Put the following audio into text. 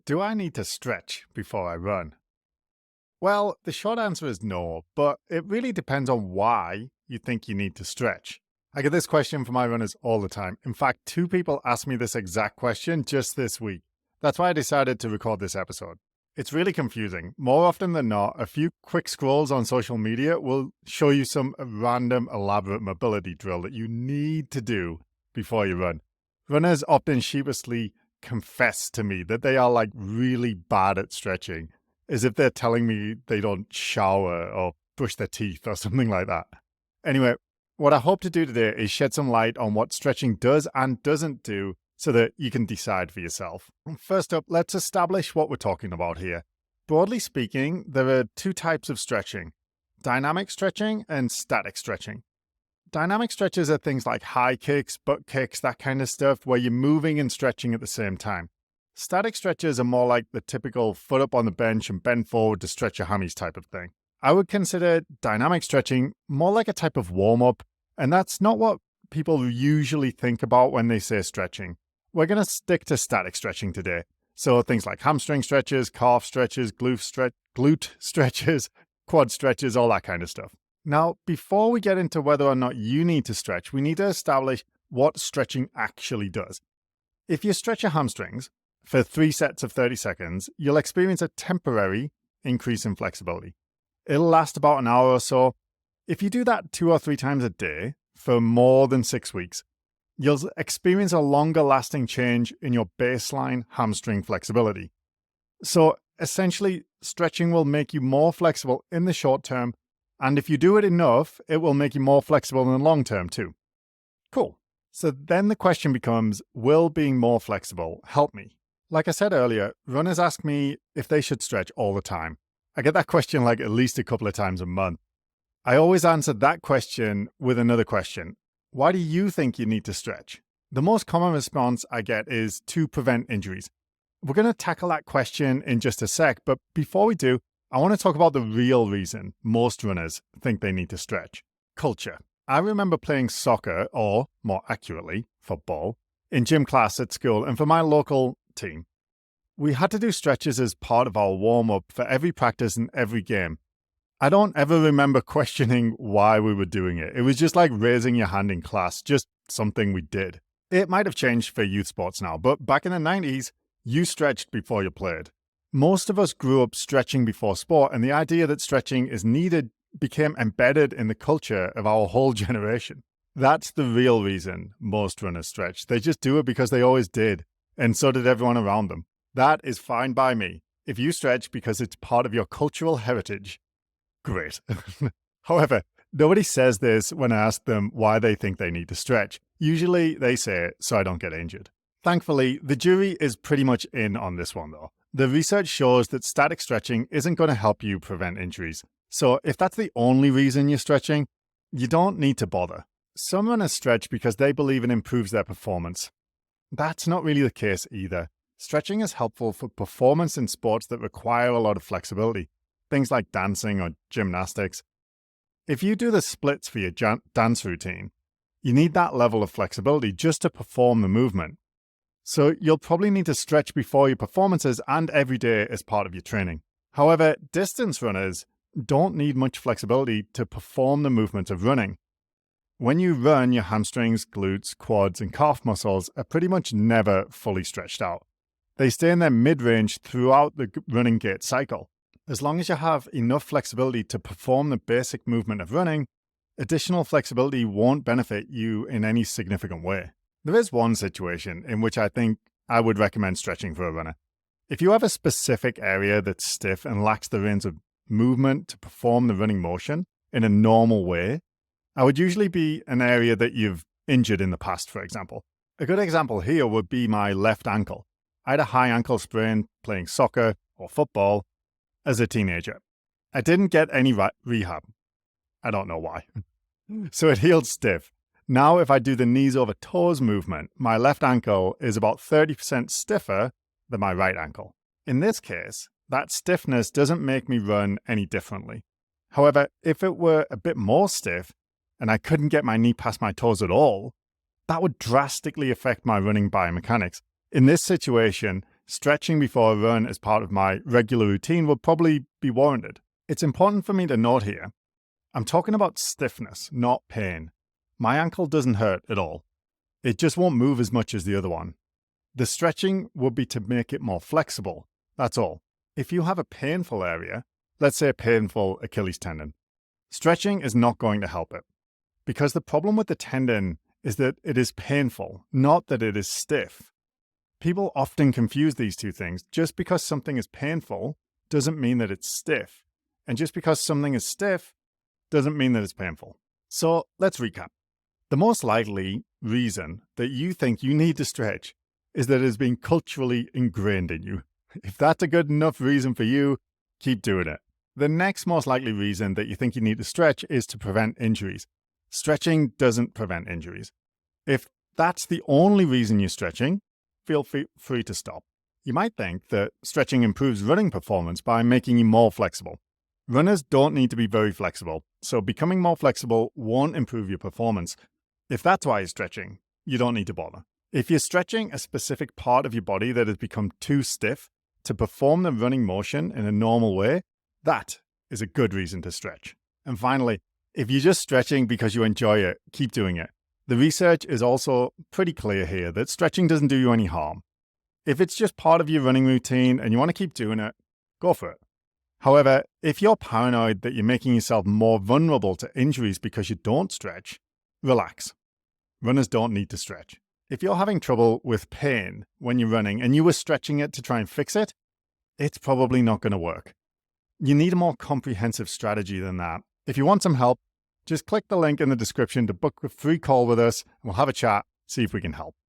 Do I need to stretch before I run? Well, the short answer is no, but it really depends on why you think you need to stretch. I get this question from my runners all the time. In fact, two people asked me this exact question just this week. That's why I decided to record this episode. It's really confusing. More often than not, a few quick scrolls on social media will show you some random elaborate mobility drill that you need to do before you run. Runners often sheepishly confess to me that they are like really bad at stretching, as if they're telling me they don't shower or brush their teeth or something like that. Anyway, what I hope to do today is shed some light on what stretching does and doesn't do so that you can decide for yourself. First up, let's establish what we're talking about here. Broadly speaking, there are two types of stretching: dynamic stretching and static stretching. Dynamic stretches are things like high kicks, butt kicks, that kind of stuff, where you're moving and stretching at the same time. Static stretches are more like the typical foot up on the bench and bend forward to stretch your hammies type of thing. I would consider dynamic stretching more like a type of warm-up, and that's not what people usually think about when they say stretching. We're going to stick to static stretching today. So things like hamstring stretches, calf stretches, glute stretches, quad stretches, all that kind of stuff. Now, before we get into whether or not you need to stretch, we need to establish what stretching actually does. If you stretch your hamstrings for 3 sets of 30 seconds, you'll experience a temporary increase in flexibility. It'll last about an hour or so. If you do that 2 or 3 times a day for more than 6 weeks, you'll experience a longer lasting change in your baseline hamstring flexibility. So essentially, stretching will make you more flexible in the short term, and if you do it enough, it will make you more flexible in the long term too. Cool. So then the question becomes, will being more flexible help me? Like I said earlier, runners ask me if they should stretch all the time. I get that question like at least a couple of times a month. I always answer that question with another question. Why do you think you need to stretch? The most common response I get is to prevent injuries. We're going to tackle that question in just a sec, but before we do, I want to talk about the real reason most runners think they need to stretch: culture. I remember playing soccer, or more accurately, football, in gym class at school and for my local team. We had to do stretches as part of our warm-up for every practice and every game. I don't ever remember questioning why we were doing it. It was just like raising your hand in class, just something we did. It might have changed for youth sports now, but back in the 90s, you stretched before you played. Most of us grew up stretching before sport, and the idea that stretching is needed became embedded in the culture of our whole generation. That's the real reason most runners stretch. They just do it because they always did, and so did everyone around them. That is fine by me. If you stretch because it's part of your cultural heritage, great. However, nobody says this when I ask them why they think they need to stretch. Usually they say, so I don't get injured. Thankfully, the jury is pretty much in on this one though. The research shows that static stretching isn't going to help you prevent injuries. So if that's the only reason you're stretching, you don't need to bother. Some runners stretch because they believe it improves their performance. That's not really the case either. Stretching is helpful for performance in sports that require a lot of flexibility, things like dancing or gymnastics. If you do the splits for your dance routine, you need that level of flexibility just to perform the movement. So you'll probably need to stretch before your performances and every day as part of your training. However, distance runners don't need much flexibility to perform the movement of running. When you run, your hamstrings, glutes, quads, and calf muscles are pretty much never fully stretched out. They stay in their mid-range throughout the running gait cycle. As long as you have enough flexibility to perform the basic movement of running, additional flexibility won't benefit you in any significant way. There is one situation in which I think I would recommend stretching for a runner. If you have a specific area that's stiff and lacks the range of movement to perform the running motion in a normal way, I would usually be an area that you've injured in the past, for example. A good example here would be my left ankle. I had a high ankle sprain playing soccer or football as a teenager. I didn't get any rehab. I don't know why. So it healed stiff. Now if I do the knees over toes movement, my left ankle is about 30% stiffer than my right ankle. In this case, that stiffness doesn't make me run any differently. However, if it were a bit more stiff and I couldn't get my knee past my toes at all, that would drastically affect my running biomechanics. In this situation, stretching before a run as part of my regular routine would probably be warranted. It's important for me to note here, I'm talking about stiffness, not pain. My ankle doesn't hurt at all. It just won't move as much as the other one. The stretching would be to make it more flexible, that's all. If you have a painful area, let's say a painful Achilles tendon, stretching is not going to help it. Because the problem with the tendon is that it is painful, not that it is stiff. People often confuse these two things. Just because something is painful doesn't mean that it's stiff. And just because something is stiff doesn't mean that it's painful. So let's recap. The most likely reason that you think you need to stretch is that it has been culturally ingrained in you. If that's a good enough reason for you, keep doing it. The next most likely reason that you think you need to stretch is to prevent injuries. Stretching doesn't prevent injuries. If that's the only reason you're stretching, feel free to stop. You might think that stretching improves running performance by making you more flexible. Runners don't need to be very flexible, so becoming more flexible won't improve your performance. If that's why you're stretching, you don't need to bother. If you're stretching a specific part of your body that has become too stiff to perform the running motion in a normal way, that is a good reason to stretch. And finally, if you're just stretching because you enjoy it, keep doing it. The research is also pretty clear here that stretching doesn't do you any harm. If it's just part of your running routine and you want to keep doing it, go for it. However, if you're paranoid that you're making yourself more vulnerable to injuries because you don't stretch, relax. Runners don't need to stretch. If you're having trouble with pain when you're running and you were stretching it to try and fix it, it's probably not going to work. You need a more comprehensive strategy than that. If you want some help, just click the link in the description to book a free call with us and we'll have a chat, see if we can help.